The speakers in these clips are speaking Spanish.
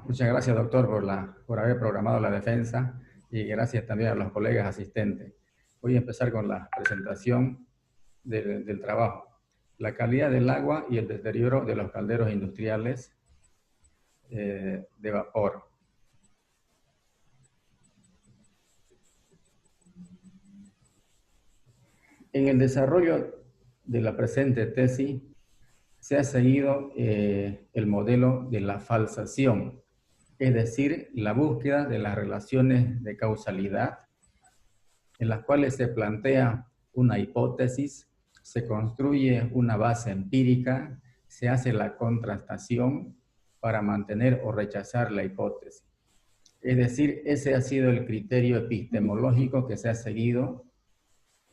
Muchas gracias, doctor, por haber programado la defensa y gracias también a los colegas asistentes. Voy a empezar con la presentación del trabajo. La calidad del agua y el deterioro de los calderos industriales de vapor. En el desarrollo de la presente tesis se ha seguido el modelo de la falsación, es decir, la búsqueda de las relaciones de causalidad en las cuales se plantea una hipótesis, se construye una base empírica, se hace la contrastación para mantener o rechazar la hipótesis. Es decir, ese ha sido el criterio epistemológico que se ha seguido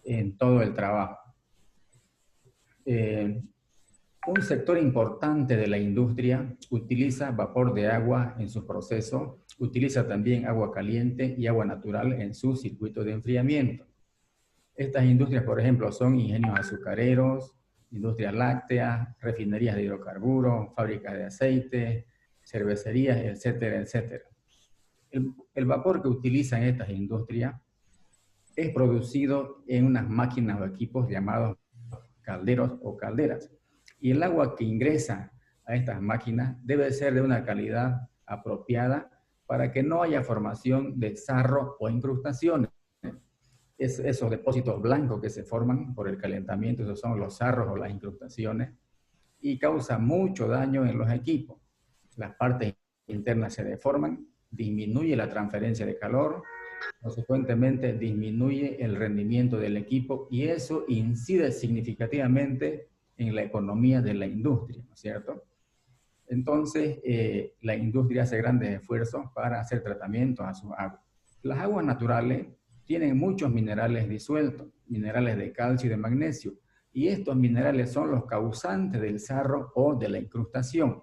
en todo el trabajo. Un sector importante de la industria utiliza vapor de agua en sus procesos, utiliza también agua caliente y agua natural en su circuito de enfriamiento. Estas industrias, por ejemplo, son ingenios azucareros, industrias lácteas, refinerías de hidrocarburos, fábricas de aceite, cervecerías, etcétera, etcétera. El vapor que utilizan estas industrias es producido en unas máquinas o equipos llamados calderos o calderas. Y el agua que ingresa a estas máquinas debe ser de una calidad apropiada para que no haya formación de sarro o incrustaciones. Esos depósitos blancos que se forman por el calentamiento, esos son los sarros o las incrustaciones, y causa mucho daño en los equipos. Las partes internas se deforman, disminuye la transferencia de calor, consecuentemente disminuye el rendimiento del equipo y eso incide significativamente en la economía de la industria, ¿no es cierto? Entonces, la industria hace grandes esfuerzos para hacer tratamientos a sus aguas. Las aguas naturales tienen muchos minerales disueltos, minerales de calcio y de magnesio, y estos minerales son los causantes del sarro o de la incrustación.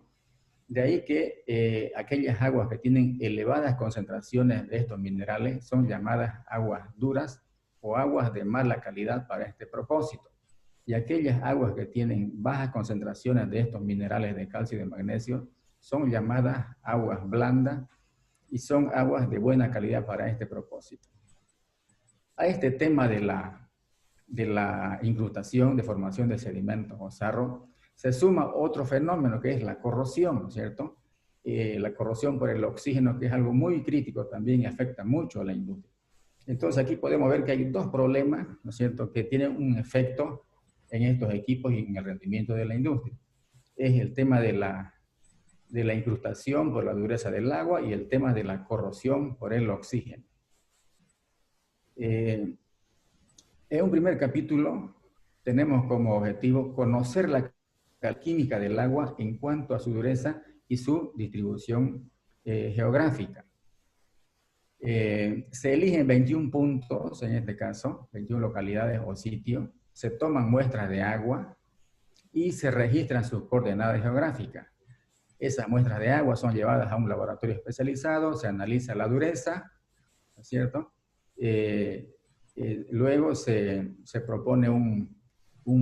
De ahí que aquellas aguas que tienen elevadas concentraciones de estos minerales son llamadas aguas duras o aguas de mala calidad para este propósito. Y aquellas aguas que tienen bajas concentraciones de estos minerales de calcio y de magnesio son llamadas aguas blandas y son aguas de buena calidad para este propósito. A este tema de la incrustación, de formación de sedimentos o sarro, se suma otro fenómeno que es la corrosión, ¿no es cierto? La corrosión por el oxígeno, que es algo muy crítico también y afecta mucho a la industria. Entonces aquí podemos ver que hay dos problemas, ¿no es cierto?, que tienen un efecto en estos equipos y en el rendimiento de la industria. Es el tema de la incrustación por la dureza del agua y el tema de la corrosión por el oxígeno. En un primer capítulo tenemos como objetivo conocer la química del agua en cuanto a su dureza y su distribución geográfica. Se eligen 21 puntos, en este caso, 21 localidades o sitios, se toman muestras de agua y se registran sus coordenadas geográficas. Esas muestras de agua son llevadas a un laboratorio especializado, se analiza la dureza, ¿no es cierto? Luego se propone un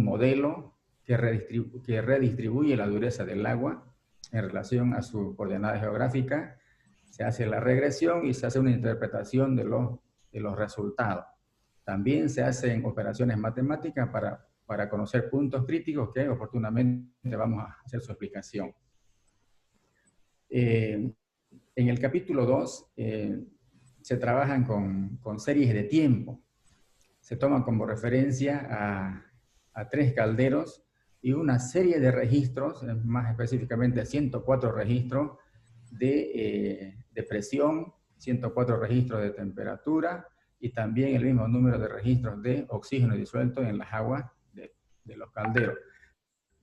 modelo que redistribuye la dureza del agua en relación a su coordenada geográfica. Se hace la regresión y se hace una interpretación de los resultados. También se hacen operaciones matemáticas para conocer puntos críticos que oportunamente vamos a hacer su explicación. En el capítulo 2 se trabajan con series de tiempo. Se toman como referencia a 3 calderos y una serie de registros, más específicamente 104 registros de presión, 104 registros de temperatura y también el mismo número de registros de oxígeno disuelto en las aguas de los calderos.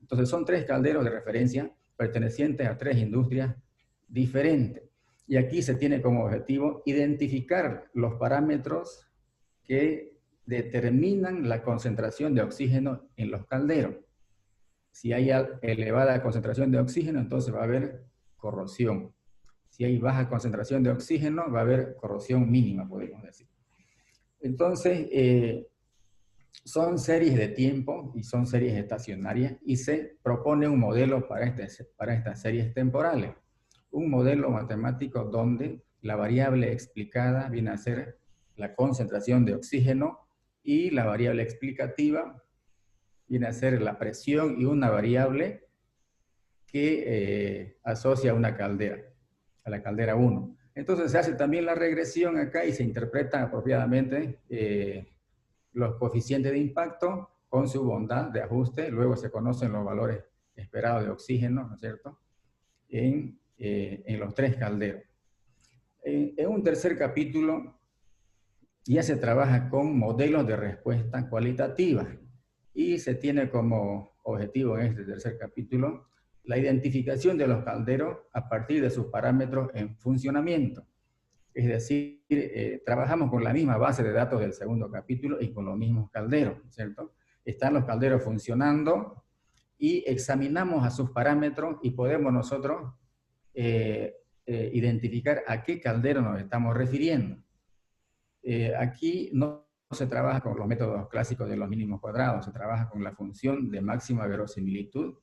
Entonces son 3 calderos de referencia pertenecientes a 3 industrias diferentes. Y aquí se tiene como objetivo identificar los parámetros que determinan la concentración de oxígeno en los calderos. Si hay elevada concentración de oxígeno, entonces va a haber corrosión. Si hay baja concentración de oxígeno, va a haber corrosión mínima, podemos decir. Entonces, son series de tiempo y son series estacionarias y se propone un modelo para estas series temporales. un modelo matemático donde la variable explicada viene a ser la concentración de oxígeno y la variable explicativa viene a ser la presión y una variable que asocia a una caldera, a la caldera 1. Entonces se hace también la regresión acá y se interpretan apropiadamente los coeficientes de impacto con su bondad de ajuste. Luego se conocen los valores esperados de oxígeno, ¿no es cierto?, en los tres calderos. En un tercer capítulo ya se trabaja con modelos de respuesta cualitativa y se tiene como objetivo en este tercer capítulo la identificación de los calderos a partir de sus parámetros en funcionamiento. Es decir, trabajamos con la misma base de datos del segundo capítulo y con los mismos calderos, ¿cierto? Están los calderos funcionando y examinamos a sus parámetros y podemos nosotros identificar a qué caldero nos estamos refiriendo. Aquí no se trabaja con los métodos clásicos de los mínimos cuadrados, se trabaja con la función de máxima verosimilitud,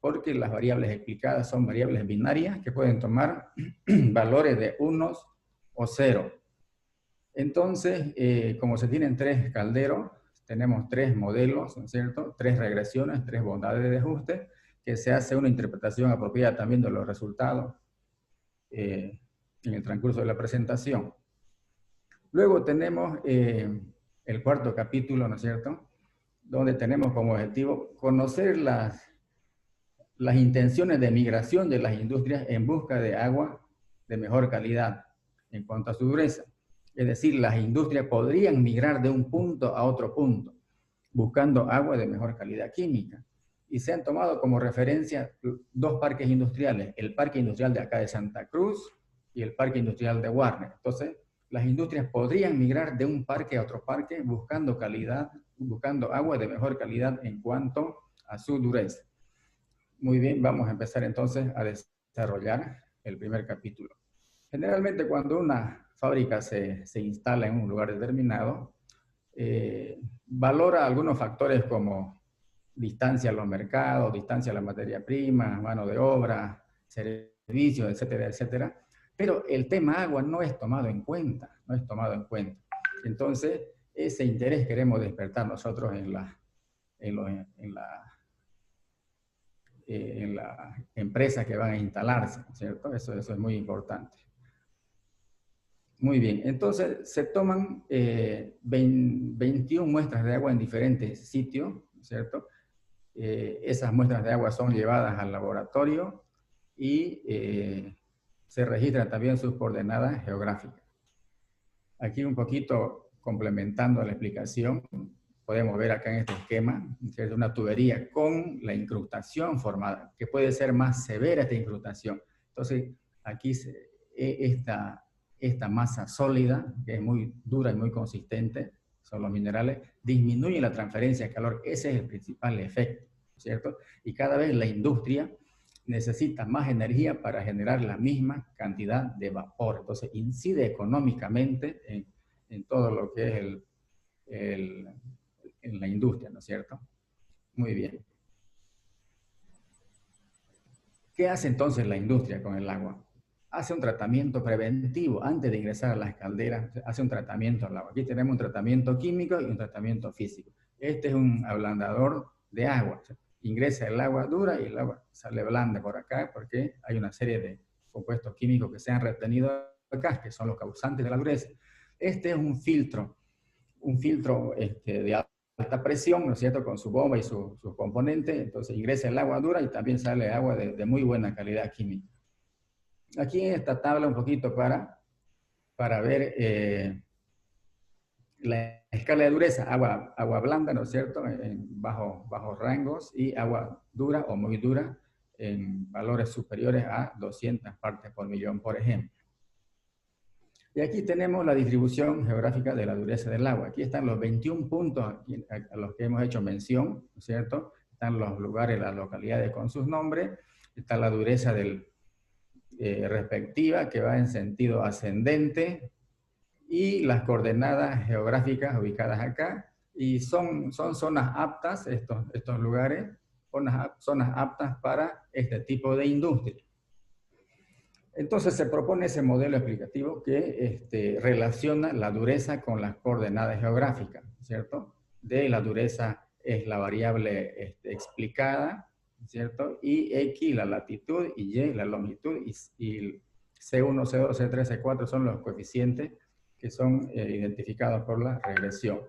porque las variables explicadas son variables binarias que pueden tomar valores de unos o cero. Entonces, como se tienen tres calderos, tenemos tres modelos, ¿no es cierto?, tres regresiones, tres bondades de ajuste, que se hace una interpretación apropiada también de los resultados en el transcurso de la presentación. Luego tenemos el cuarto capítulo, ¿no es cierto?, donde tenemos como objetivo conocer las intenciones de migración de las industrias en busca de agua de mejor calidad en cuanto a su dureza. Es decir, las industrias podrían migrar de un punto a otro punto, buscando agua de mejor calidad química. Y se han tomado como referencia dos parques industriales, el parque industrial de acá de Santa Cruz y el parque industrial de Warner. Entonces, las industrias podrían migrar de un parque a otro parque buscando buscando agua de mejor calidad en cuanto a su dureza. Muy bien, vamos a empezar entonces a desarrollar el primer capítulo. Generalmente cuando una fábrica se instala en un lugar determinado, valora algunos factores como distancia a los mercados, distancia a la materia prima, mano de obra, servicios, etcétera, etcétera. Pero el tema agua no es tomado en cuenta, no es tomado en cuenta. Entonces, ese interés queremos despertar nosotros en la empresa que van a instalarse, ¿cierto? Eso es muy importante. Muy bien, entonces se toman 21 muestras de agua en diferentes sitios, ¿cierto? Esas muestras de agua son llevadas al laboratorio y se registran también sus coordenadas geográficas. Aquí un poquito complementando la explicación, podemos ver acá en este esquema, que es una tubería con la incrustación formada, que puede ser más severa esta incrustación. Entonces, aquí esta masa sólida, que es muy dura y muy consistente, son los minerales, disminuye la transferencia de calor. Ese es el principal efecto, ¿cierto? Y cada vez la industria necesita más energía para generar la misma cantidad de vapor. Entonces, incide económicamente en todo lo que es en la industria, ¿no es cierto? Muy bien. ¿Qué hace entonces la industria con el agua? Hace un tratamiento preventivo antes de ingresar a las calderas, hace un tratamiento al agua. Aquí tenemos un tratamiento químico y un tratamiento físico. Este es un ablandador de agua. Ingresa el agua dura y el agua sale blanda por acá porque hay una serie de compuestos químicos que se han retenido acá, que son los causantes de la dureza. Este es un filtro de alta presión, ¿no es cierto?, con su bomba y sus componentes. Entonces ingresa el agua dura y también sale agua de muy buena calidad química. Aquí en esta tabla un poquito para ver la escala de dureza, agua blanda, ¿no es cierto?, en bajos rangos, y agua dura o muy dura en valores superiores a 200 partes por millón, por ejemplo. Y aquí tenemos la distribución geográfica de la dureza del agua. Aquí están los 21 puntos a los que hemos hecho mención, ¿no es cierto? Están los lugares, las localidades con sus nombres, está la dureza respectiva que va en sentido ascendente, y las coordenadas geográficas ubicadas acá, y son zonas aptas, estos lugares, zonas aptas para este tipo de industria. Entonces se propone ese modelo explicativo que relaciona la dureza con las coordenadas geográficas, ¿cierto? D, la dureza es la variable explicada, ¿cierto? Y X, la latitud, y Y, la longitud, y C1, C2, C3, C4 son los coeficientes que son identificados por la regresión.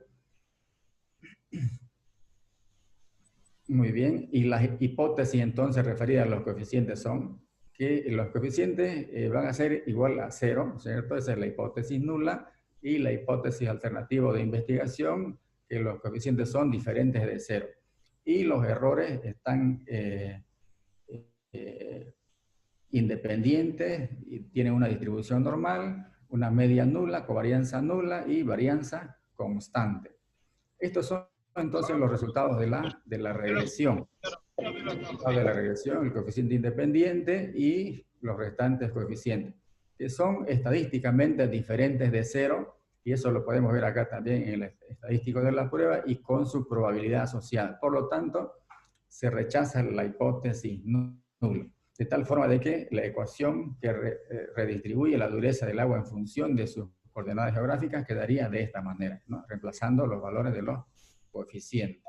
Muy bien, y las hipótesis entonces referidas a los coeficientes son que los coeficientes van a ser igual a 0, ¿cierto? Esa es la hipótesis nula, y la hipótesis alternativa de investigación, que los coeficientes son diferentes de 0. Y los errores están independientes y tienen una distribución normal, una media nula, covarianza nula y varianza constante. Estos son entonces los resultados de la regresión. De la regresión, el coeficiente independiente y los restantes coeficientes, que son estadísticamente diferentes de 0, y eso lo podemos ver acá también en el estadístico de la prueba y con su probabilidad asociada. Por lo tanto, se rechaza la hipótesis nula, de tal forma de que la ecuación que redistribuye la dureza del agua en función de sus coordenadas geográficas quedaría de esta manera, ¿no? Reemplazando los valores de los coeficientes.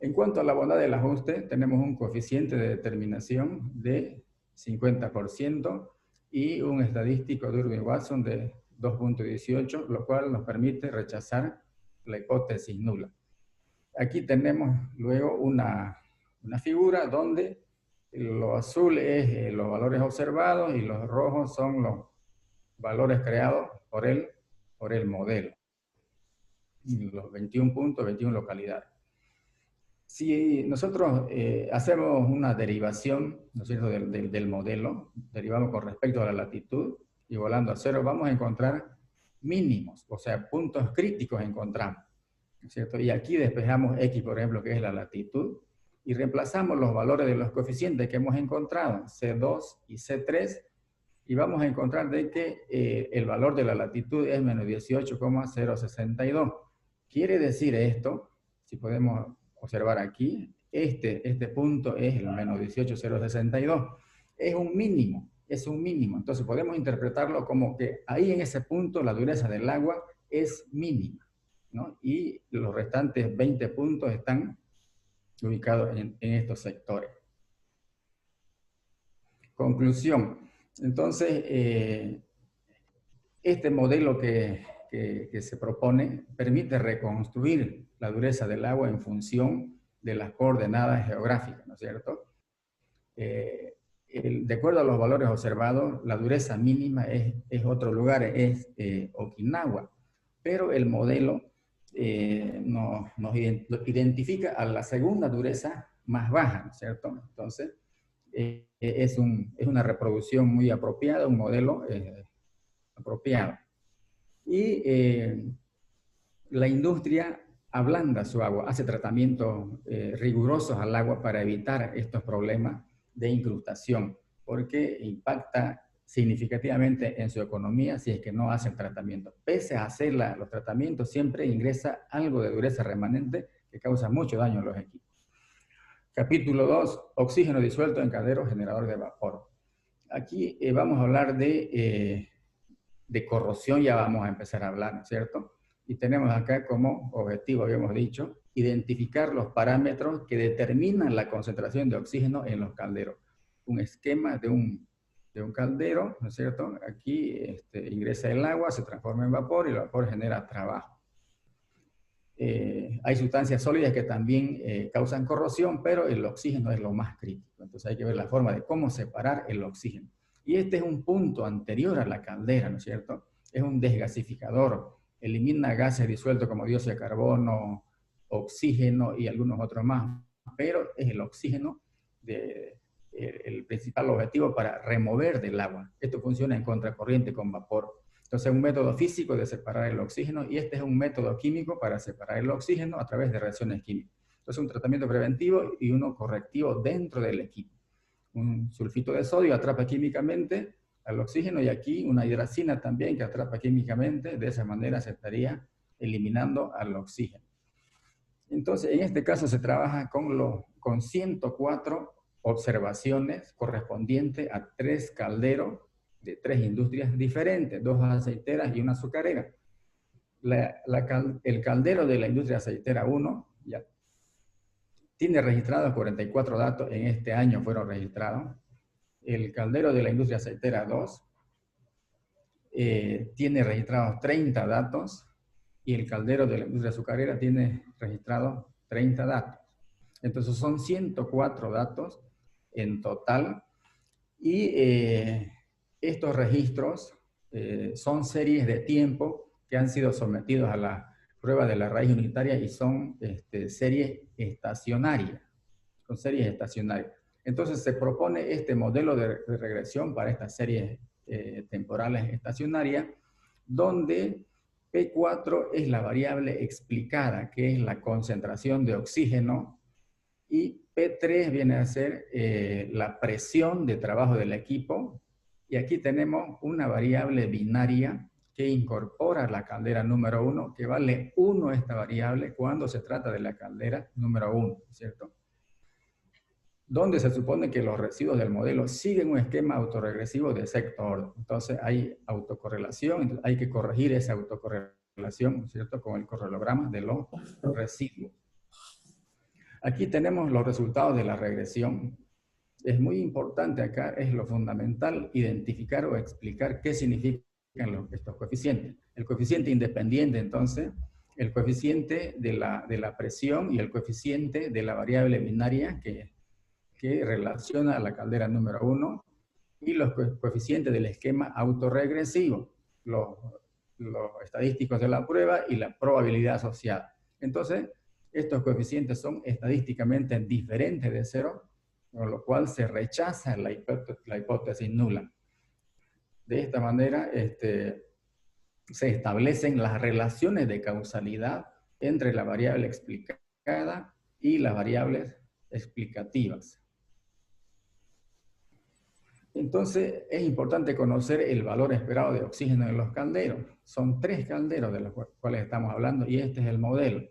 En cuanto a la bondad del ajuste, tenemos un coeficiente de determinación de 50% y un estadístico de Irving-Watson de 2.18, lo cual nos permite rechazar la hipótesis nula. Aquí tenemos luego una figura donde lo azul es los valores observados y los rojos son los valores creados por el modelo. Los 21 puntos, 21 localidades. Si nosotros hacemos una derivación, ¿no es cierto?, del modelo, derivamos con respecto a la latitud, igualando a 0, vamos a encontrar mínimos, o sea, puntos críticos encontramos, ¿no es cierto? Y aquí despejamos X, por ejemplo, que es la latitud, y reemplazamos los valores de los coeficientes que hemos encontrado, C2 y C3, y vamos a encontrar de que el valor de la latitud es menos 18,062. Quiere decir esto, si podemos observar aquí, este punto es el menos 18,062. Es un mínimo, Entonces podemos interpretarlo como que ahí en ese punto la dureza del agua es mínima, ¿no? Y los restantes 20 puntos están ubicados en estos sectores. Conclusión. Entonces, este modelo que se propone permite reconstruir la dureza del agua en función de las coordenadas geográficas, ¿no es cierto? De acuerdo a los valores observados, la dureza mínima es otro lugar, es Okinawa, pero el modelo nos identifica a la segunda dureza más baja, ¿no es cierto? Entonces, es una reproducción muy apropiada, un modelo apropiado. Y la industria ablanda su agua, hace tratamientos rigurosos al agua para evitar estos problemas de incrustación, porque impacta significativamente en su economía si es que no hacen tratamiento. Pese a hacer los tratamientos, siempre ingresa algo de dureza remanente que causa mucho daño a los equipos. Capítulo 2, oxígeno disuelto en calderos generadores de vapor. Aquí vamos a hablar de corrosión, ya vamos a empezar a hablar, ¿no es cierto? Y tenemos acá como objetivo, habíamos dicho, identificar los parámetros que determinan la concentración de oxígeno en los calderos. Un esquema de un caldero, ¿no es cierto? Aquí ingresa el agua, se transforma en vapor y el vapor genera trabajo. Hay sustancias sólidas que también causan corrosión, pero el oxígeno es lo más crítico. Entonces hay que ver la forma de cómo separar el oxígeno. Y este es un punto anterior a la caldera, ¿no es cierto? Es un desgasificador, elimina gases disueltos como dióxido de carbono, oxígeno y algunos otros más, pero es el oxígeno el principal objetivo para remover del agua. Esto funciona en contracorriente con vapor. Entonces, es un método físico de separar el oxígeno y este es un método químico para separar el oxígeno a través de reacciones químicas. Entonces, un tratamiento preventivo y uno correctivo dentro del equipo. Un sulfito de sodio atrapa químicamente al oxígeno y aquí una hidracina también que atrapa químicamente. De esa manera se estaría eliminando al oxígeno. Entonces, en este caso se trabaja con 104 observaciones correspondientes a 3 calderos de 3 industrias diferentes, 2 aceiteras y una azucarera. El caldero de la industria aceitera 1 ya tiene registrados 44 datos, en este año fueron registrados. El caldero de la industria aceitera 2 tiene registrados 30 datos y el caldero de la industria azucarera tiene registrados 30 datos. Entonces son 104 datos en total y estos registros son series de tiempo que han sido sometidos a la prueba de la raíz unitaria y son series estacionarias. Son series estacionarias. Entonces se propone este modelo de regresión para estas series temporales estacionarias, donde P4 es la variable explicada, que es la concentración de oxígeno, y P3 viene a ser la presión de trabajo del equipo, y aquí tenemos una variable binaria que incorpora la caldera número 1, que vale 1 esta variable cuando se trata de la caldera número 1, ¿cierto? Donde se supone que los residuos del modelo siguen un esquema autorregresivo de sexto orden. Entonces hay autocorrelación, entonces hay que corregir esa autocorrelación, ¿cierto? Con el correlograma de los residuos. Aquí tenemos los resultados de la regresión. Es muy importante acá, es lo fundamental, identificar o explicar qué significan estos coeficientes. El coeficiente independiente, entonces, el coeficiente de la presión y el coeficiente de la variable binaria que relaciona a la caldera número 1 y los coeficientes del esquema autorregresivo, los estadísticos de la prueba y la probabilidad asociada. Entonces, estos coeficientes son estadísticamente diferentes de 0, con lo cual se rechaza la hipótesis nula. De esta manera se establecen las relaciones de causalidad entre la variable explicada y las variables explicativas. Entonces, es importante conocer el valor esperado de oxígeno en los calderos. Son 3 calderos de los cuales estamos hablando y este es el modelo.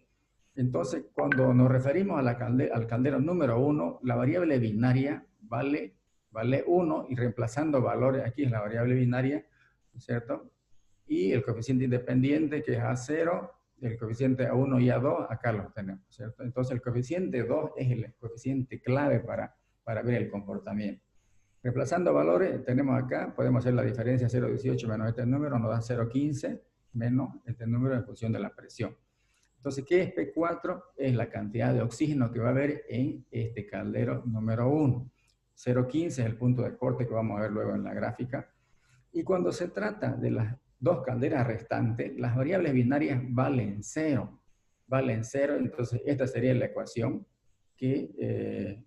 Entonces, cuando nos referimos al caldero número 1, la variable binaria vale 1 y reemplazando valores, aquí es la variable binaria, ¿cierto? Y el coeficiente independiente que es A0, el coeficiente A1 y A2, acá los tenemos, ¿cierto? Entonces, el coeficiente 2 es el coeficiente clave para ver el comportamiento. Reemplazando valores, tenemos acá, podemos hacer la diferencia 0,18 menos este número, nos da 0,15 menos este número en función de la presión. Entonces, ¿qué es P4? Es la cantidad de oxígeno que va a haber en este caldero número 1. 0,15 es el punto de corte que vamos a ver luego en la gráfica. Y cuando se trata de las 2 calderas restantes, las variables binarias valen 0. Valen 0, entonces esta sería la ecuación que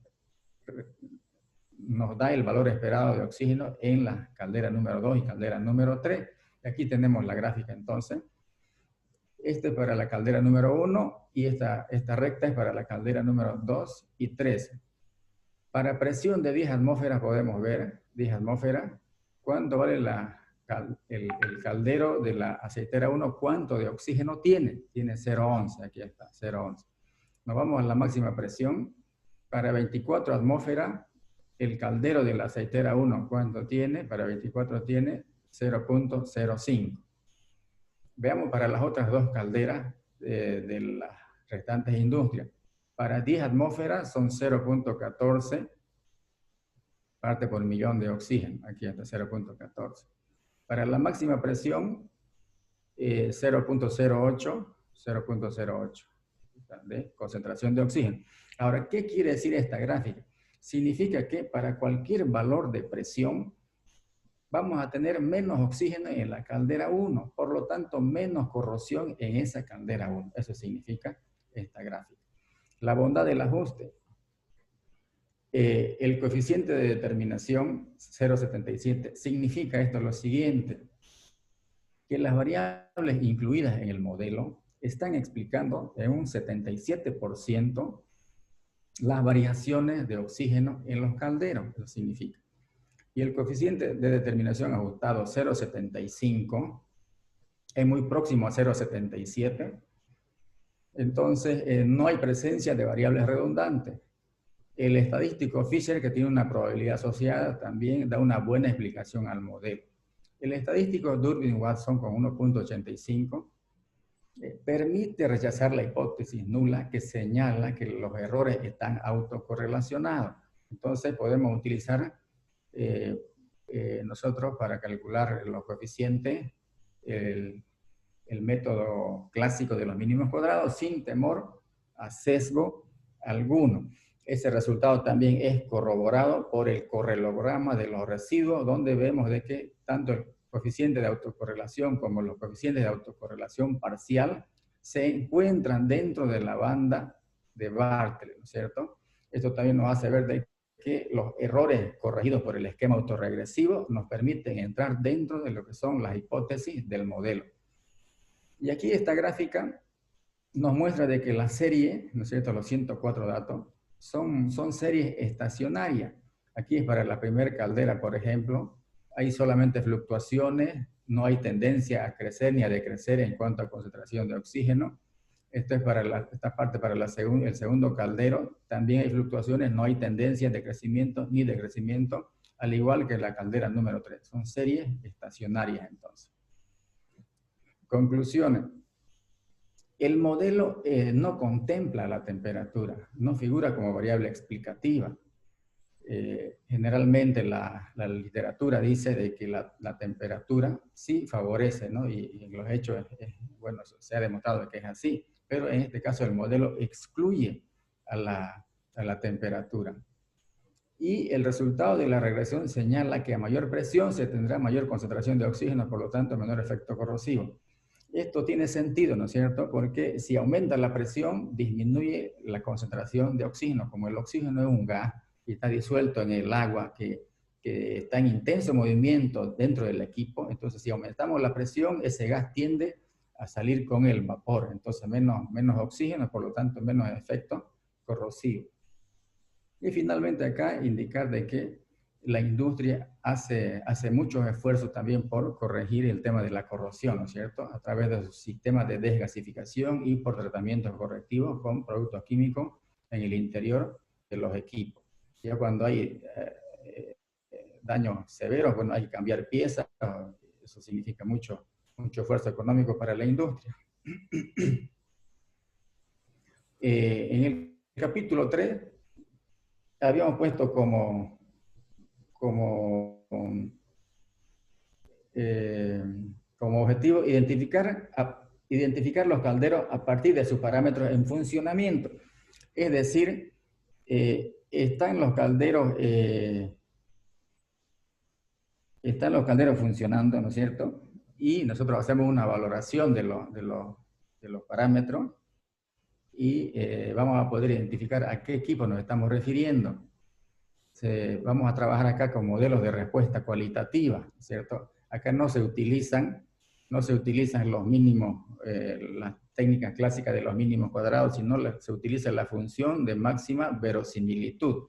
nos da el valor esperado de oxígeno en la caldera número 2 y caldera número 3. Y aquí tenemos la gráfica entonces. Este es para la caldera número 1 y esta recta es para la caldera número 2 y 3. Para presión de 10 atmósferas podemos ver, 10 atmósferas, cuánto vale el caldero de la aceitera 1, cuánto de oxígeno tiene. Tiene 0,11, aquí está, 0,11. Nos vamos a la máxima presión. Para 24 atmósferas, el caldero de la aceitera 1, ¿cuánto tiene? Para 24 tiene 0,05. Veamos para las otras 2 calderas de las restantes industrias. Para 10 atmósferas son 0,14 parte por millón de oxígeno. Aquí está 0,14. Para la máxima presión, 0,08 de concentración de oxígeno. Ahora, ¿qué quiere decir esta gráfica? Significa que para cualquier valor de presión vamos a tener menos oxígeno en la caldera 1, por lo tanto menos corrosión en esa caldera 1. Eso significa esta gráfica. La bondad del ajuste. El coeficiente de determinación 0,77 significa esto lo siguiente, que las variables incluidas en el modelo están explicando en un 77% las variaciones de oxígeno en los calderos, eso significa. Y el coeficiente de determinación ajustado 0,75 es muy próximo a 0,77. Entonces, no hay presencia de variables redundantes. El estadístico Fisher, que tiene una probabilidad asociada, también da una buena explicación al modelo. El estadístico Durbin-Watson con 1.85 permite rechazar la hipótesis nula que señala que los errores están autocorrelacionados. Entonces podemos utilizar nosotros para calcular los coeficientes el método clásico de los mínimos cuadrados sin temor a sesgo alguno. Ese resultado también es corroborado por el correlograma de los residuos, donde vemos de que tanto el coeficiente de autocorrelación como los coeficientes de autocorrelación parcial se encuentran dentro de la banda de Bartlett, ¿no es cierto? Esto también nos hace ver de que los errores corregidos por el esquema autorregresivo nos permiten entrar dentro de lo que son las hipótesis del modelo. Y aquí esta gráfica nos muestra de que la serie, ¿no es cierto?, los 104 datos, son series estacionarias. Aquí es para la primera caldera, por ejemplo, hay solamente fluctuaciones, no hay tendencia a crecer ni a decrecer en cuanto a concentración de oxígeno. Esto es para esta parte para el segundo caldero, también hay fluctuaciones, no hay tendencia de crecimiento ni decrecimiento, al igual que la caldera número 3. Son series estacionarias entonces. Conclusiones. El modelo no contempla la temperatura, no figura como variable explicativa. Generalmente la literatura dice de que la temperatura sí favorece, ¿no? Y en los hechos, bueno, se ha demostrado que es así, pero en este caso el modelo excluye a la temperatura. Y el resultado de la regresión señala que a mayor presión se tendrá mayor concentración de oxígeno, por lo tanto menor efecto corrosivo. Esto tiene sentido, ¿no es cierto? Porque si aumenta la presión, disminuye la concentración de oxígeno. Como el oxígeno es un gas y está disuelto en el agua que está en intenso movimiento dentro del equipo, entonces si aumentamos la presión, ese gas tiende a salir con el vapor. Entonces menos oxígeno, por lo tanto menos efecto corrosivo. Y finalmente acá indicar de que la industria hace muchos esfuerzos también por corregir el tema de la corrosión, ¿no es cierto? A través de sus sistemas de desgasificación y por tratamientos correctivos con productos químicos en el interior de los equipos. Ya cuando hay daños severos, bueno, hay que cambiar piezas, eso significa mucho esfuerzo económico para la industria. En el capítulo 3 habíamos puesto como objetivo identificar los calderos a partir de sus parámetros en funcionamiento. Es decir, están los calderos funcionando, ¿no es cierto? Y nosotros hacemos una valoración de los parámetros y vamos a poder identificar a qué equipo nos estamos refiriendo. Vamos a trabajar acá con modelos de respuesta cualitativa, ¿cierto? Acá no se utilizan los mínimos, las técnicas clásicas de los mínimos cuadrados, sino se utiliza la función de máxima verosimilitud.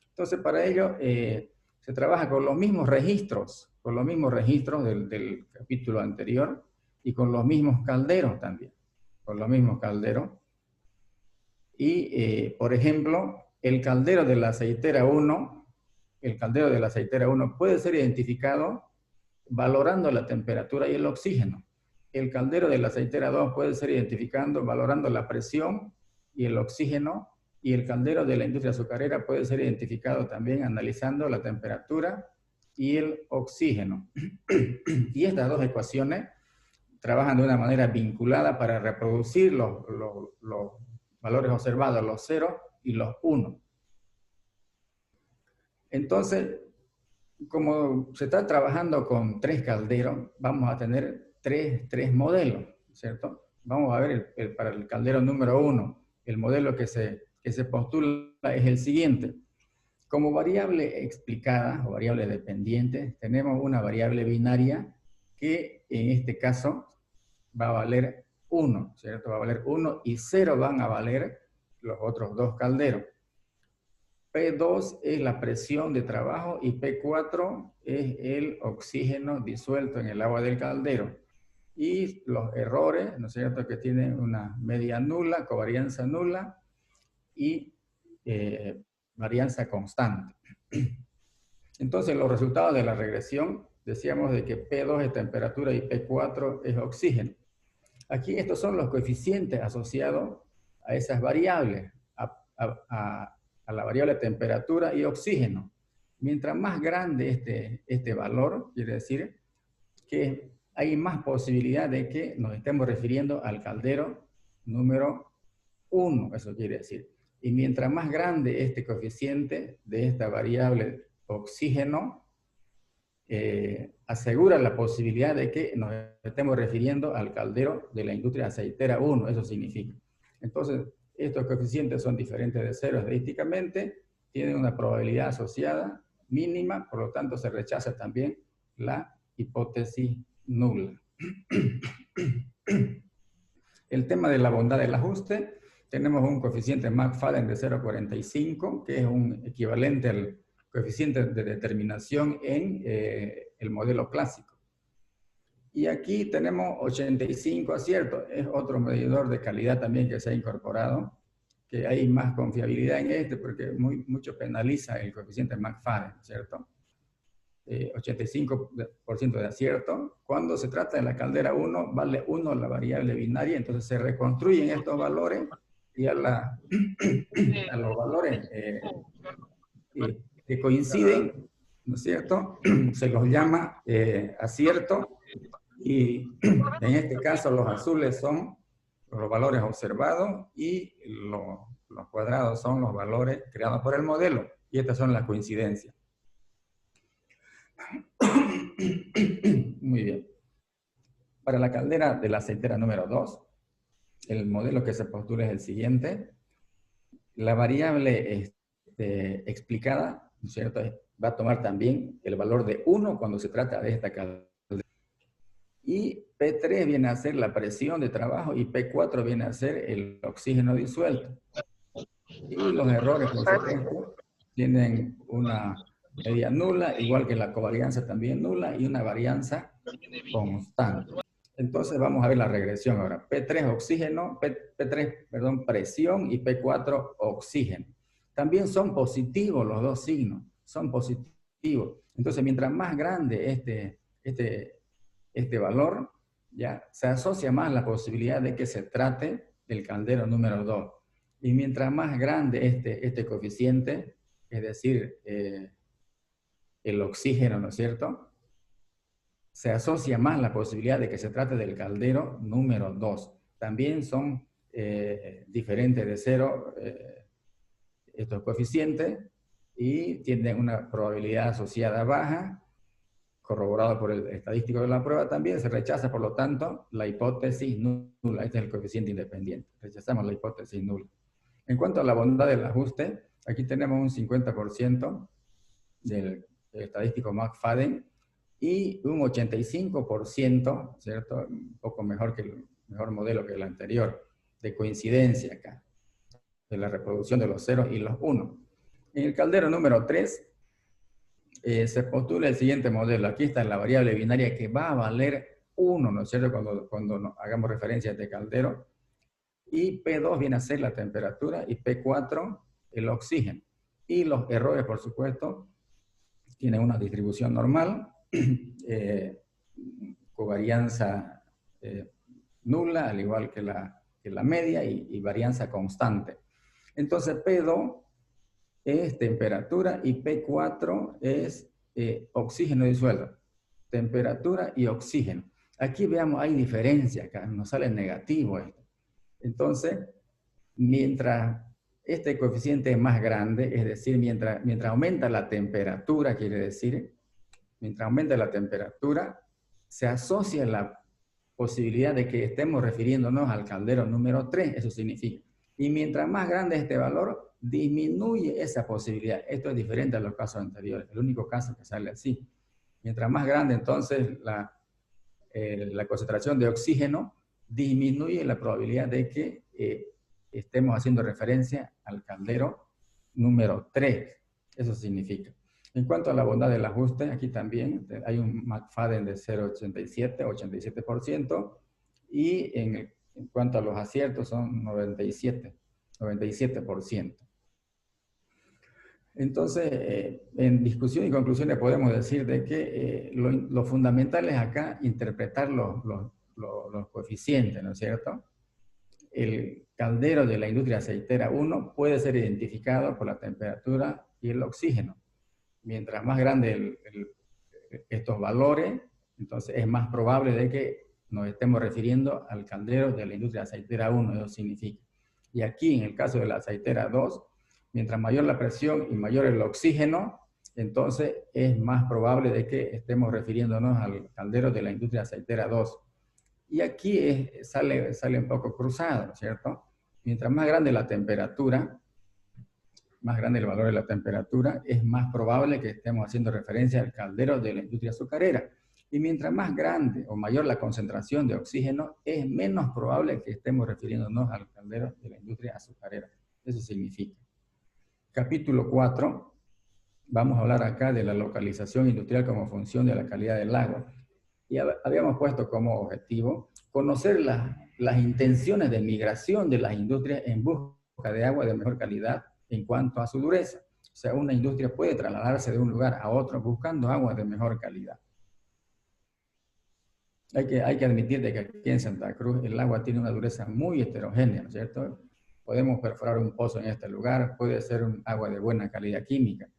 Entonces, para ello, se trabaja con los mismos registros del capítulo anterior y con los mismos calderos también, con los mismos calderos. Y, por ejemplo, el caldero de la aceitera 1 puede ser identificado valorando la temperatura y el oxígeno. El caldero de la aceitera 2 puede ser identificado valorando la presión y el oxígeno, y el caldero de la industria azucarera puede ser identificado también analizando la temperatura y el oxígeno. Y estas dos ecuaciones trabajan de una manera vinculada para reproducir los valores observados, los 0 y los 1. Entonces, como se está trabajando con 3 calderos, vamos a tener tres modelos, ¿cierto? Vamos a ver para el caldero número 1, el modelo que se postula es el siguiente. Como variable explicada o variable dependiente, tenemos una variable binaria que en este caso va a valer 1, ¿cierto? Va a valer 1 y 0 van a valer los otros 2 calderos. P2 es la presión de trabajo y P4 es el oxígeno disuelto en el agua del caldero. Y los errores, ¿no es cierto?, que tienen una media nula, covarianza nula, y varianza constante. Entonces, los resultados de la regresión, decíamos de que P2 es temperatura y P4 es oxígeno. Aquí estos son los coeficientes asociados a esas variables, a la variable temperatura y oxígeno. Mientras más grande este valor, quiere decir que hay más posibilidad de que nos estemos refiriendo al caldero número 1, eso quiere decir. Y mientras más grande este coeficiente de esta variable oxígeno, asegura la posibilidad de que nos estemos refiriendo al caldero de la industria aceitera 1, eso significa. Entonces, estos coeficientes son diferentes de cero estadísticamente, tienen una probabilidad asociada mínima, por lo tanto se rechaza también la hipótesis nula. El tema de la bondad del ajuste, tenemos un coeficiente McFadden de 0,45, que es un equivalente al coeficiente de determinación en el modelo clásico. Y aquí tenemos 85 aciertos, es otro medidor de calidad también que se ha incorporado, que hay más confiabilidad en este porque mucho penaliza el coeficiente McFadden, ¿cierto? 85% de acierto. Cuando se trata de la caldera 1, vale 1 la variable binaria, entonces se reconstruyen estos valores y a los valores que coinciden, ¿no es cierto? Se los llama acierto, y en este caso los azules son los valores observados y los cuadrados son los valores creados por el modelo, y estas son las coincidencias. Muy bien. Para la caldera de la aceitera número 2, el modelo que se postula es el siguiente. La variable explicada, ¿no es cierto?, va a tomar también el valor de 1 cuando se trata de esta caldera. Y P3 viene a ser la presión de trabajo y P4 viene a ser el oxígeno disuelto. Y los errores, por supuesto, tienen una media nula, igual que la covarianza también nula, y una varianza constante. Entonces vamos a ver la regresión ahora. P3 oxígeno, P3, perdón, presión, y P4 oxígeno. También son positivos los dos signos, son positivos. Entonces mientras más grande este valor, ya se asocia más la posibilidad de que se trate del caldero número 2. Y mientras más grande este coeficiente, es decir, el oxígeno, ¿no es cierto?, se asocia más la posibilidad de que se trate del caldero número 2. También son diferentes de cero estos coeficientes y tienen una probabilidad asociada baja, corroborado por el estadístico de la prueba también. Se rechaza, por lo tanto, la hipótesis nula. Este es el coeficiente independiente. Rechazamos la hipótesis nula. En cuanto a la bondad del ajuste, aquí tenemos un 50% del estadístico McFadden y un 85%, ¿cierto?, un poco mejor que el mejor modelo que el anterior, de coincidencia acá, de la reproducción de los ceros y los unos. En el caldero número 3, se postula el siguiente modelo. Aquí está la variable binaria que va a valer 1, ¿no es cierto?, cuando hagamos referencia a este caldero. Y P2 viene a ser la temperatura y P4 el oxígeno. Y los errores, por supuesto, tienen una distribución normal, covarianza nula, al igual que la media, y varianza constante. Entonces P2 es temperatura y P4 es oxígeno disuelto. Temperatura y oxígeno. Aquí veamos, hay diferencia acá, nos sale negativo esto. Entonces, mientras este coeficiente es más grande, es decir, mientras aumenta la temperatura, quiere decir, mientras aumenta la temperatura, se asocia la posibilidad de que estemos refiriéndonos al caldero número 3, eso significa. Y mientras más grande este valor, disminuye esa posibilidad. Esto es diferente a los casos anteriores, el único caso que sale así. Mientras más grande, entonces, la concentración de oxígeno, disminuye la probabilidad de que estemos haciendo referencia al caldero número 3. Eso significa. En cuanto a la bondad del ajuste, aquí también hay un McFadden de 0,87, 87%, y en cuanto a los aciertos son 97%. Entonces, en discusión y conclusiones podemos decir de que lo fundamental es acá interpretar los coeficientes, ¿no es cierto? El caldero de la industria aceitera 1 puede ser identificado por la temperatura y el oxígeno. Mientras más grande estos valores, entonces es más probable de que nos estemos refiriendo al caldero de la industria aceitera 1, eso significa. Y aquí, en el caso de la aceitera 2, mientras mayor la presión y mayor el oxígeno, entonces es más probable de que estemos refiriéndonos al caldero de la industria aceitera 2. Y aquí sale un poco cruzado, ¿cierto? Mientras más grande la temperatura, más grande el valor de la temperatura, es más probable que estemos haciendo referencia al caldero de la industria azucarera. Y mientras más grande o mayor la concentración de oxígeno, es menos probable que estemos refiriéndonos al caldero de la industria azucarera. Eso significa. Capítulo 4, vamos a hablar acá de la localización industrial como función de la calidad del agua. Y habíamos puesto como objetivo conocer las intenciones de migración de las industrias en busca de agua de mejor calidad en cuanto a su dureza. O sea, una industria puede trasladarse de un lugar a otro buscando agua de mejor calidad. Hay que admitir de que aquí en Santa Cruz el agua tiene una dureza muy heterogénea, ¿no es cierto? Podemos perforar un pozo en este lugar, puede ser un agua de buena calidad química.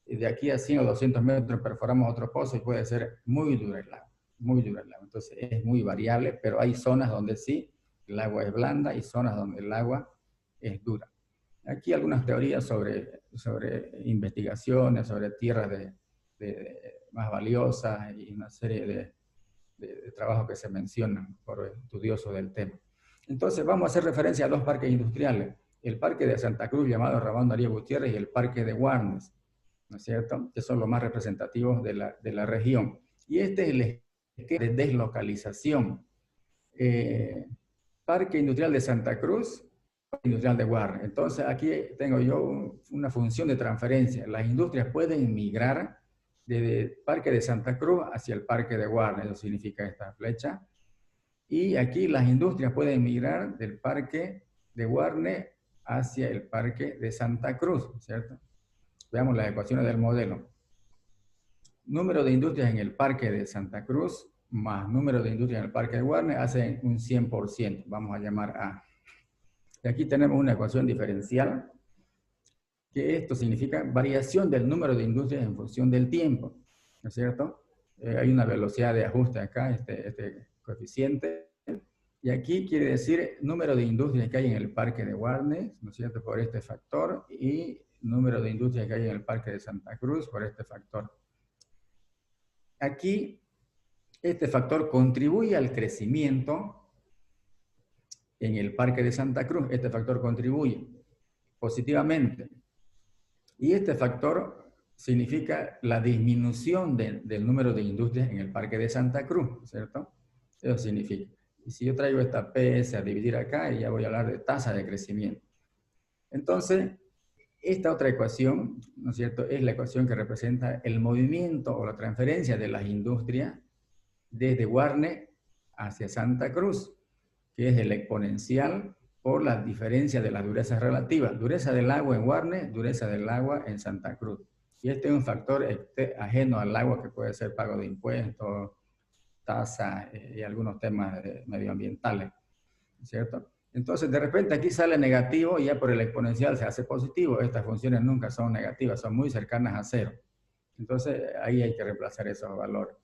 Y de aquí a 100 o 200 metros perforamos otro pozo y puede ser muy dura el agua, muy dura el agua. Entonces es muy variable, pero hay zonas donde sí el agua es blanda y zonas donde el agua es dura. Aquí algunas teorías sobre investigaciones, sobre tierras más valiosas y una serie de trabajos que se mencionan por estudiosos del tema. Entonces vamos a hacer referencia a dos parques industriales, el parque de Santa Cruz llamado Ramón Darío Gutiérrez y el parque de Warnes, ¿no es cierto? Que son los más representativos de la región. Y este es el esquema de deslocalización. Parque Industrial de Santa Cruz, Parque Industrial de Warnes. Entonces aquí tengo yo una función de transferencia. Las industrias pueden migrar desde el Parque de Santa Cruz hacia el Parque de Warnes, eso significa esta flecha. Y aquí las industrias pueden migrar del Parque de Warnes hacia el Parque de Santa Cruz, ¿cierto? Veamos las ecuaciones del modelo. Número de industrias en el Parque de Santa Cruz más número de industrias en el Parque de Warnes hacen un 100%. Vamos a llamar A. Y aquí tenemos una ecuación diferencial, que esto significa variación del número de industrias en función del tiempo, ¿no es cierto? Hay una velocidad de ajuste acá, este coeficiente. Y aquí quiere decir número de industrias que hay en el Parque de Warnes, ¿no es cierto?, por este factor, y número de industrias que hay en el Parque de Santa Cruz por este factor. Aquí, este factor contribuye al crecimiento en el Parque de Santa Cruz. Este factor contribuye positivamente. Y este factor significa la disminución del número de industrias en el Parque de Santa Cruz, ¿cierto? Eso significa. Y si yo traigo esta PS a dividir acá, ya voy a hablar de tasa de crecimiento. Entonces, esta otra ecuación, ¿no es cierto?, es la ecuación que representa el movimiento o la transferencia de las industrias desde Warnes hacia Santa Cruz, que es el exponencial por la diferencia de las durezas relativas. Dureza del agua en Warnes, dureza del agua en Santa Cruz. Y este es un factor ajeno al agua que puede ser pago de impuestos, tasa y algunos temas medioambientales, ¿cierto? Entonces, de repente aquí sale negativo y ya por el exponencial se hace positivo. Estas funciones nunca son negativas, son muy cercanas a cero. Entonces, ahí hay que reemplazar esos valores.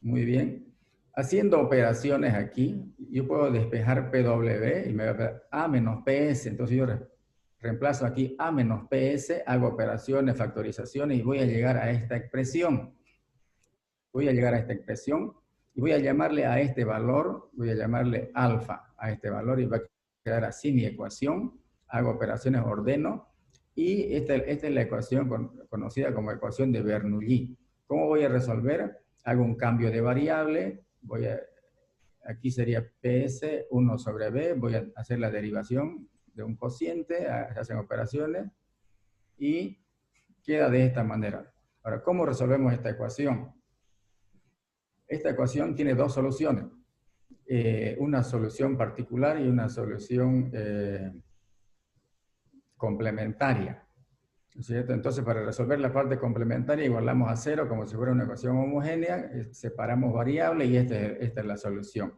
Muy bien. Haciendo operaciones aquí, yo puedo despejar PW y me va a dar A menos PS. Entonces, yo reemplazo aquí A menos PS, hago operaciones, factorizaciones y voy a llegar a esta expresión. Voy a llegar a esta expresión y voy a llamarle a este valor, voy a llamarle alfa a este valor y va a quedar así mi ecuación. Hago operaciones, ordeno y esta es la ecuación conocida como ecuación de Bernoulli. ¿Cómo voy a resolver? Hago un cambio de variable, aquí sería PS 1 sobre B, voy a hacer la derivación de un cociente, se hacen operaciones y queda de esta manera. Ahora, ¿cómo resolvemos esta ecuación? Esta ecuación tiene dos soluciones, una solución particular y una solución complementaria. ¿no es cierto? Entonces, para resolver la parte complementaria, igualamos a cero como si fuera una ecuación homogénea, separamos variables y esta es la solución.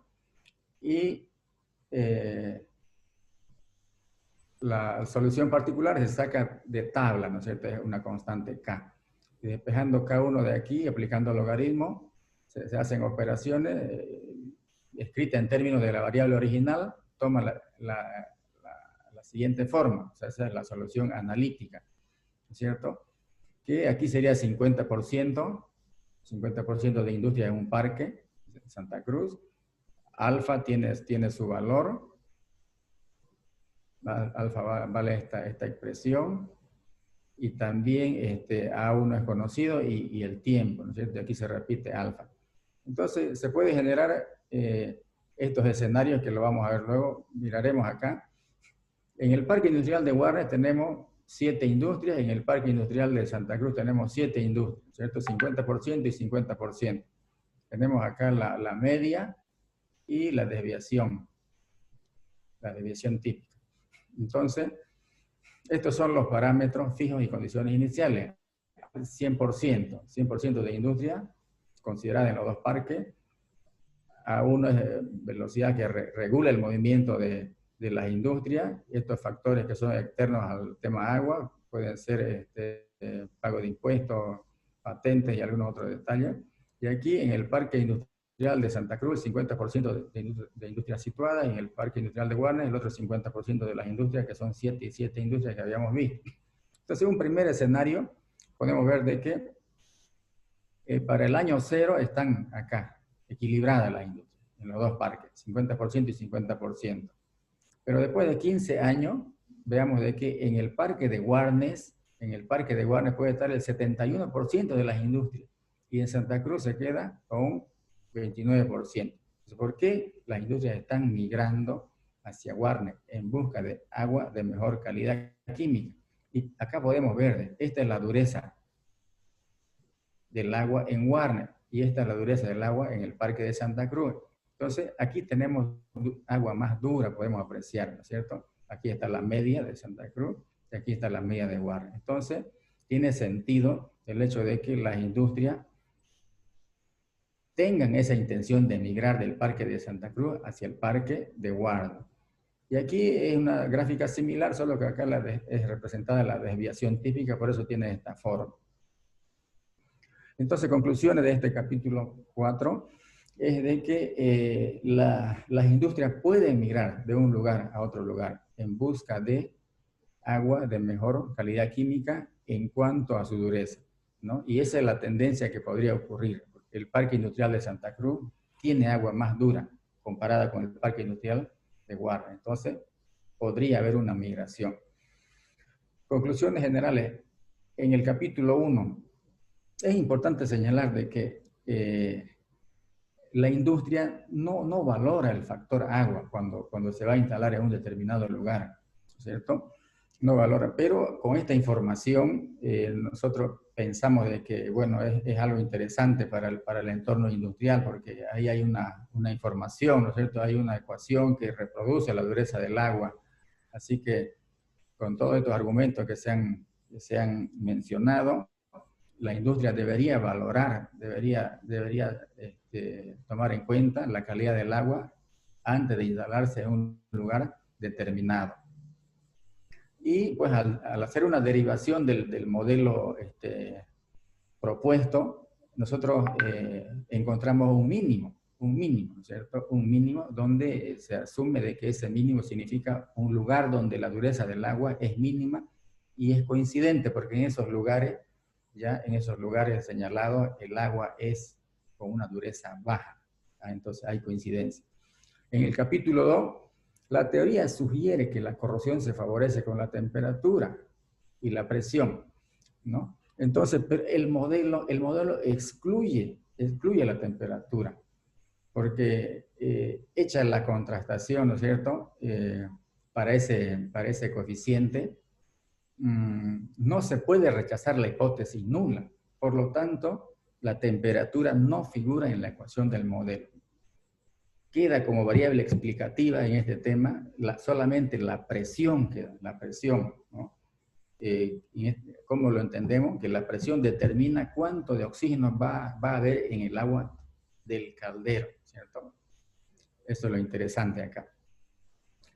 Y la solución particular se saca de tabla, ¿no es cierto? Es una constante K. Y despejando K1 de aquí, aplicando logaritmo, se hacen operaciones escritas en términos de la variable original, toma la siguiente forma, o sea, esa es la solución analítica, ¿no es cierto? Que aquí sería 50% de industria en un parque, Santa Cruz. Alfa tiene su valor, alfa vale esta expresión, y también A1 es conocido y el tiempo, ¿no es cierto? Aquí se repite alfa. Entonces, se puede generar estos escenarios que lo vamos a ver luego, miraremos acá. En el Parque Industrial de Warnes tenemos 7 industrias, en el Parque Industrial de Santa Cruz tenemos 7 industrias, ¿cierto? 50% y 50%. Tenemos acá la media y la desviación típica. Entonces, estos son los parámetros fijos y condiciones iniciales. 100% de industria considerada en los dos parques. A1 es velocidad que regula el movimiento de las industrias. Estos factores que son externos al tema agua pueden ser pago de impuestos, patentes y algunos otros detalles. Y aquí en el Parque Industrial de Santa Cruz, el 50% de industrias situadas, y en el Parque Industrial de Warnes, el otro 50% de las industrias, que son 7 industrias que habíamos visto. Entonces, un primer escenario, podemos ver de que para el año 0 están acá, equilibradas las industrias, en los dos parques, 50% y 50%. Pero después de 15 años, veamos de que en el parque de Warnes puede estar el 71% de las industrias, y en Santa Cruz se queda con 29%. ¿Por qué las industrias están migrando hacia Warnes en busca de agua de mejor calidad química? Y acá podemos ver, esta es la dureza del agua en Warnes, y esta es la dureza del agua en el Parque de Santa Cruz. Entonces, aquí tenemos agua más dura, podemos apreciar, ¿no es cierto? Aquí está la media de Santa Cruz, y aquí está la media de Warnes. Entonces, tiene sentido el hecho de que las industrias tengan esa intención de migrar del Parque de Santa Cruz hacia el Parque de Warnes. Y aquí es una gráfica similar, solo que acá es representada la desviación típica, por eso tiene esta forma. Entonces, conclusiones de este capítulo 4 es de que las industrias pueden migrar de un lugar a otro lugar en busca de agua de mejor calidad química en cuanto a su dureza, ¿no? Y esa es la tendencia que podría ocurrir. El Parque Industrial de Santa Cruz tiene agua más dura comparada con el Parque Industrial de Warnes. Entonces, podría haber una migración. Conclusiones generales. En el capítulo 1, es importante señalar de que la industria no valora el factor agua cuando se va a instalar en un determinado lugar, ¿cierto? No valora, pero con esta información nosotros pensamos de que, bueno, es algo interesante para el entorno industrial, porque ahí hay una información, ¿no es cierto? Hay una ecuación que reproduce la dureza del agua. Así que con todos estos argumentos que se han mencionado, la industria debería valorar, debería tomar en cuenta la calidad del agua antes de instalarse en un lugar determinado. Y pues al hacer una derivación del modelo propuesto, nosotros encontramos un mínimo, ¿cierto? Un mínimo donde se asume de que ese mínimo significa un lugar donde la dureza del agua es mínima, y es coincidente porque en esos lugares señalados el agua es con una dureza baja. Entonces hay coincidencia. En el capítulo 2, la teoría sugiere que la corrosión se favorece con la temperatura y la presión, ¿no? Entonces, el modelo excluye la temperatura, porque hecha la contrastación, ¿no es cierto?, para ese coeficiente, no se puede rechazar la hipótesis nula. Por lo tanto, la temperatura no figura en la ecuación del modelo. Queda como variable explicativa en este tema solamente la presión, ¿no? ¿Cómo lo entendemos? Que la presión determina cuánto de oxígeno va a haber en el agua del caldero, ¿cierto? Eso es lo interesante acá.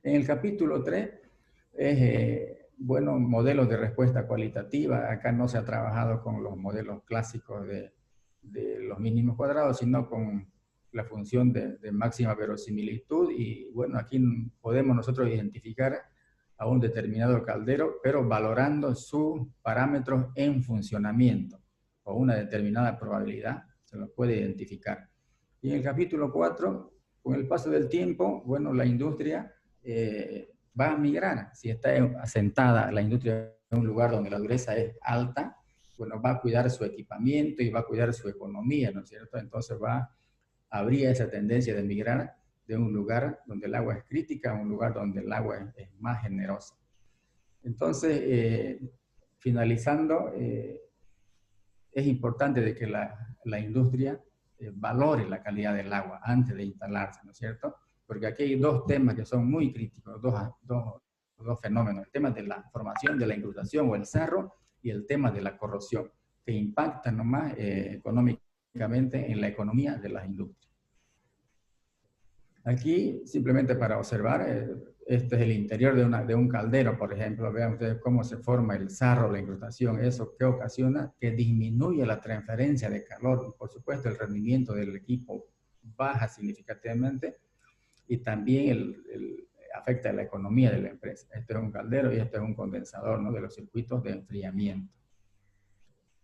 En el capítulo 3 es, bueno, modelos de respuesta cualitativa. Acá no se ha trabajado con los modelos clásicos de los mínimos cuadrados, sino con la función de máxima verosimilitud. Y bueno, aquí podemos nosotros identificar a un determinado caldero, pero valorando sus parámetros en funcionamiento, o una determinada probabilidad, se lo puede identificar. Y en el capítulo 4, con el paso del tiempo, bueno, la industria va a migrar. Si está asentada la industria en un lugar donde la dureza es alta, bueno, va a cuidar su equipamiento y va a cuidar su economía, ¿no es cierto? Entonces habría esa tendencia de migrar de un lugar donde el agua es crítica a un lugar donde el agua es más generosa. Entonces, finalizando, es importante de que la industria valore la calidad del agua antes de instalarse, ¿no es cierto? Porque aquí hay dos temas que son muy críticos, dos fenómenos. El tema de la formación de la incrustación o el cerro y el tema de la corrosión, que impactan nomás económicamente en la economía de las industrias. Aquí, simplemente para observar, este es el interior de un caldero, por ejemplo. Vean ustedes cómo se forma el sarro, la incrustación. Eso que ocasiona que disminuye la transferencia de calor. Y por supuesto, el rendimiento del equipo baja significativamente y también afecta a la economía de la empresa. Este es un caldero y este es un condensador, ¿no?, de los circuitos de enfriamiento.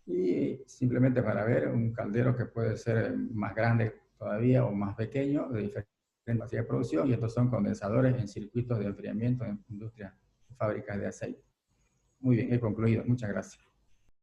Y simplemente para ver un caldero que puede ser más grande todavía o más pequeño, de diferente capacidad de producción, y estos son condensadores en circuitos de enfriamiento en industrias, fábricas de aceite. Muy bien, he concluido. Muchas gracias.